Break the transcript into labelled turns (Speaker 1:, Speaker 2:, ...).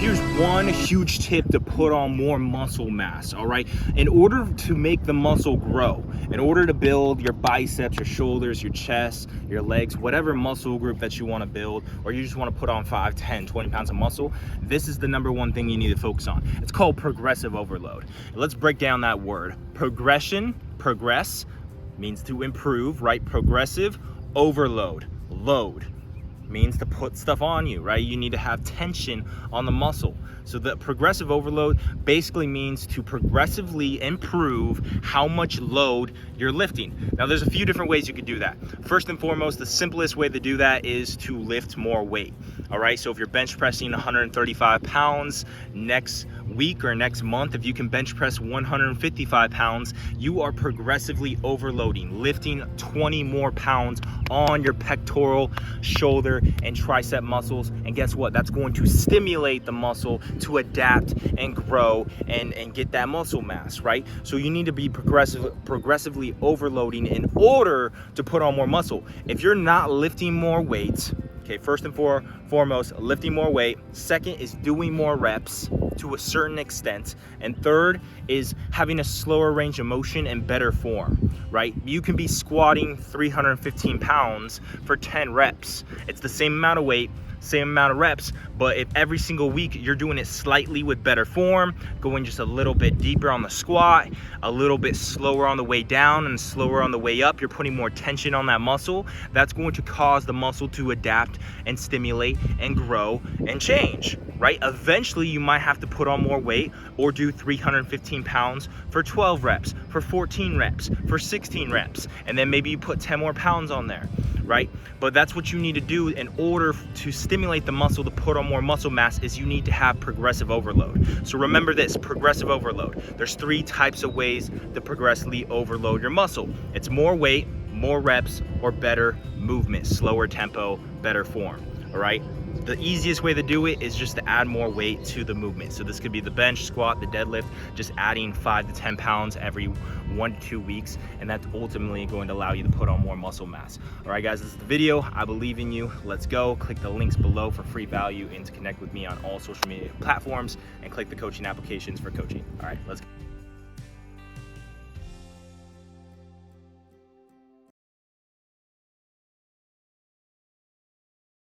Speaker 1: here's one huge tip to put on more muscle mass, all right? In order to make the muscle grow, in order to build your biceps, your shoulders, your chest, your legs, whatever muscle group that you want to build, or you just want to put on 5, 10, 20 pounds of muscle, this is the number one thing you need to focus on. It's called progressive overload. Let's break down that word. Progress means to improve, right? Progressive overload, load means to put stuff on you, right? You need to have tension on the muscle. So the progressive overload basically means to progressively improve how much load you're lifting. Now there's a few different ways you could do that. First and foremost, the simplest way to do that is to lift more weight. All right, so if you're bench pressing 135 pounds next week or next month, if you can bench press 155 pounds, you are progressively overloading, lifting 20 more pounds on your pectoral, shoulder, and tricep muscles. And guess what? That's going to stimulate the muscle to adapt and grow and get that muscle mass, right? So you need to be progressively overloading in order to put on more muscle. If you're not lifting more weights, okay, first and foremost, lifting more weight. Second is doing more reps to a certain extent. And third is having a slower range of motion and better form, right? You can be squatting 315 pounds for 10 reps. It's the same amount of weight, same amount of reps, but if every single week you're doing it slightly with better form, going just a little bit deeper on the squat, a little bit slower on the way down and slower on the way up, you're putting more tension on that muscle, that's going to cause the muscle to adapt and stimulate and grow and change, right? Eventually you might have to put on more weight or do 315 pounds for 12 reps, for 14 reps, for 16 reps, and then maybe you put 10 more pounds on there, right? But that's what you need to do in order to stimulate the muscle to put on more muscle mass, is you need to have progressive overload. So remember this, progressive overload. There's 3 types of ways to progressively overload your muscle. It's more weight, more reps, or better movement, slower tempo, better form, all right? The easiest way to do it is just to add more weight to the movement. So this could be the bench, squat, the deadlift, just adding 5 to 10 pounds every 1 to 2 weeks, and that's ultimately going to allow you to put on more muscle mass. All right, guys, this is the video. I believe in you. Let's go. Click the links below for free value and to connect with me on all social media platforms, and click the coaching applications for coaching. All right, let's go.